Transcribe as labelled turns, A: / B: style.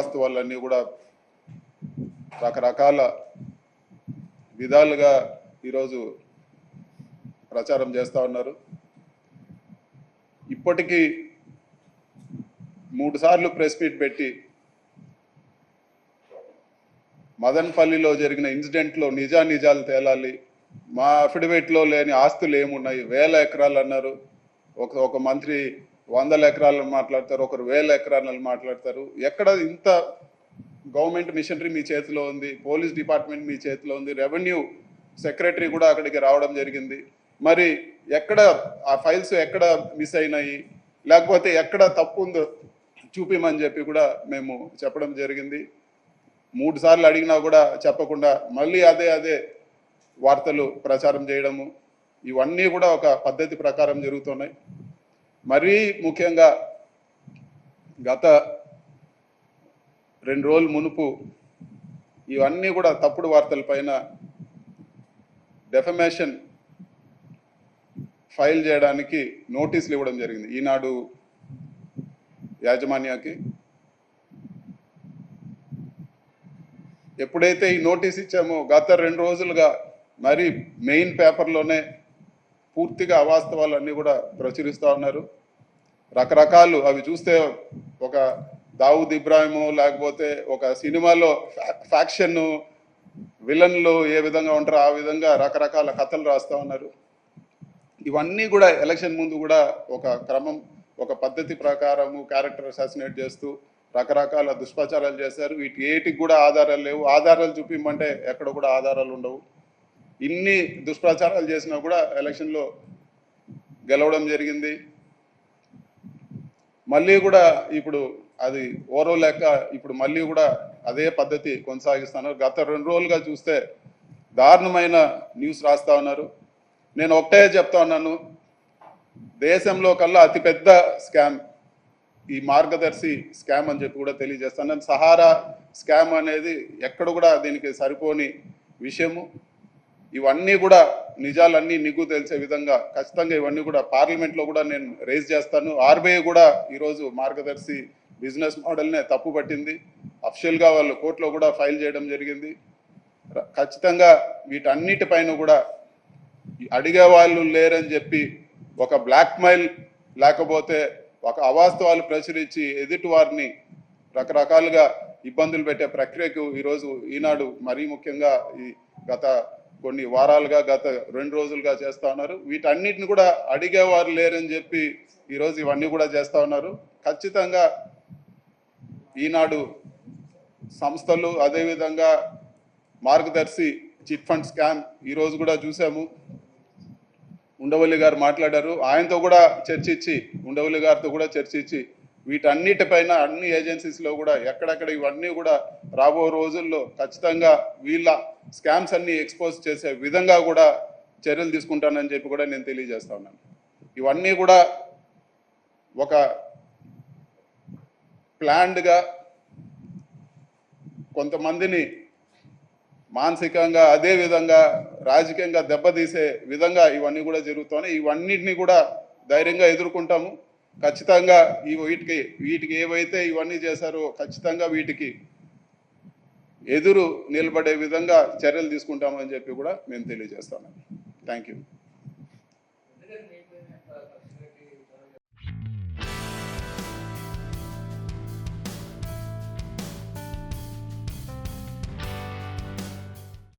A: అవాస్తవాలన్నీ కూడా రకరకాల విధాలుగా ఈరోజు ప్రచారం చేస్తూ ఉన్నారు. ఇప్పటికీ 3 సార్లు ప్రెస్ మీట్ పెట్టి మదన్పల్లిలో జరిగిన ఇన్సిడెంట్లో నిజాలు తేలాలి, మా అఫిడవిట్లో లేని ఆస్తులు ఏమున్నాయి, 1000 ఎకరాలు అన్నారు. ఒక మంత్రి 100 ఎకరాలను మాట్లాడతారు, ఒకరు 1000 ఎకరాలను మాట్లాడతారు. ఎక్కడ ఇంత గవర్నమెంట్ మిషనరీ మీ చేతిలో ఉంది, పోలీస్ డిపార్ట్మెంట్ మీ చేతిలో ఉంది, రెవెన్యూ సెక్రటరీ కూడా అక్కడికి రావడం జరిగింది. మరి ఎక్కడ ఆ ఫైల్స్ ఎక్కడ మిస్ అయినాయి, లేకపోతే ఎక్కడ తప్పు ఉందో చూపిమని చెప్పి కూడా మేము చెప్పడం జరిగింది. 3 సార్లు అడిగినా కూడా చెప్పకుండా మళ్ళీ అదే వార్తలు ప్రచారం చేయడము, ఇవన్నీ కూడా ఒక పద్ధతి ప్రకారం జరుగుతున్నాయి. మరీ ముఖ్యంగా గత 2 రోజుల మునుపు ఇవన్నీ కూడా తప్పుడు వార్తల పైన డెఫమేషన్ ఫైల్ చేయడానికి నోటీసులు ఇవ్వడం జరిగింది ఈనాడు యాజమాన్యానికి. ఎప్పుడైతే ఈ నోటీస్ ఇచ్చామో గత 2 రోజులుగా మరి మెయిన్ పేపర్లోనే పూర్తిగా అవాస్తవాలన్నీ కూడా ప్రచురిస్తూ ఉన్నారు. రకరకాలు అవి చూస్తే ఒక దావుద్ ఇబ్రాహిము లేకపోతే ఒక సినిమాలో ఫ్యాక్షన్ విలన్లు ఏ విధంగా ఉంటారో ఆ విధంగా రకరకాల కథలు రాస్తూ ఉన్నారు. ఇవన్నీ కూడా ఎలక్షన్ ముందు కూడా ఒక క్రమం, ఒక పద్ధతి ప్రకారము క్యారెక్టర్ అసాసినేట్ చేస్తూ రకరకాల దుష్ప్రచారాలు చేశారు. వీటికి కూడా ఆధారాలు లేవు. ఆధారాలు చూపిమంటే ఎక్కడ కూడా ఆధారాలు ఉండవు. ఇన్ని దుష్ప్రచారాలు చేసినా కూడా ఎలక్షన్లో గెలవడం జరిగింది. మళ్ళీ కూడా ఇప్పుడు అది ఓరో లెక్క ఇప్పుడు మళ్ళీ కూడా అదే పద్ధతి కొనసాగిస్తున్నారు. గత 2 రోజులుగా చూస్తే దారుణమైన న్యూస్ రాస్తా ఉన్నారు. నేను ఒకటే చెప్తా ఉన్నాను, దేశంలో కల్లా అతిపెద్ద స్కామ్ ఈ మార్గదర్శి స్కామ్ అని చెప్పి కూడా తెలియజేస్తాను. సహారా స్కామ్ అనేది ఎక్కడ కూడా దీనికి సరిపోని విషయము. ఇవన్నీ కూడా నిజాలన్నీ నిగ్గు తెలిసే విధంగా ఖచ్చితంగా ఇవన్నీ కూడా పార్లమెంట్లో కూడా నేను రేజ్ చేస్తాను. ఆర్బీఐ కూడా ఈరోజు మార్గదర్శి బిజినెస్ మోడల్నే తప్పు పట్టింది. అఫిషియల్గా వాళ్ళు కోర్టులో కూడా ఫైల్ చేయడం జరిగింది. ఖచ్చితంగా వీటన్నిటిపైన కూడా అడిగే వాళ్ళు లేరని చెప్పి ఒక బ్లాక్మెయిల్ లేకపోతే ఒక అవాస్తవాలు ప్రచురించి ఎదుటి వారిని రకరకాలుగా ఇబ్బందులు పెట్టే ప్రక్రియకు ఈరోజు ఈనాడు మరీ ముఖ్యంగా ఈ గత కొన్ని వారాలుగా గత 2 రోజులుగా చేస్తూ ఉన్నారు. వీటన్నిటిని కూడా అడిగేవారు లేరని చెప్పి ఈరోజు ఇవన్నీ కూడా చేస్తూ ఉన్నారు. ఖచ్చితంగా ఈనాడు సంస్థలు అదేవిధంగా మార్గదర్శి చిట్ ఫండ్ స్కామ్ ఈరోజు కూడా చూసాము. ఉండవల్లి గారు మాట్లాడారు, ఆయనతో కూడా చర్చించి ఉండవల్లి గారితో కూడా చర్చించి వీటన్నిటిపైన అన్ని ఏజెన్సీస్లో కూడా ఎక్కడెక్కడ ఇవన్నీ కూడా రాబో రోజుల్లో ఖచ్చితంగా వీళ్ళ స్కామ్స్ అన్ని ఎక్స్పోజ్ చేసే విధంగా కూడా చర్యలు తీసుకుంటానని చెప్పి కూడా నేను తెలియజేస్తా ఉన్నాను. ఇవన్నీ కూడా ఒక ప్లాన్డ్గా కొంతమందిని మానసికంగా అదేవిధంగా రాజకీయంగా దెబ్బతీసే విధంగా ఇవన్నీ కూడా జరుగుతున్నాయి. ఇవన్నిటిని కూడా ధైర్యంగా ఎదుర్కొంటాము. ఖచ్చితంగా వీటికి ఏవైతే ఇవన్నీ చేశారో ఖచ్చితంగా వీటికి ఎదురు నిలబడే విధంగా చర్యలు తీసుకుంటామని చెప్పి కూడా మేము తెలియజేస్తాము. Thank you.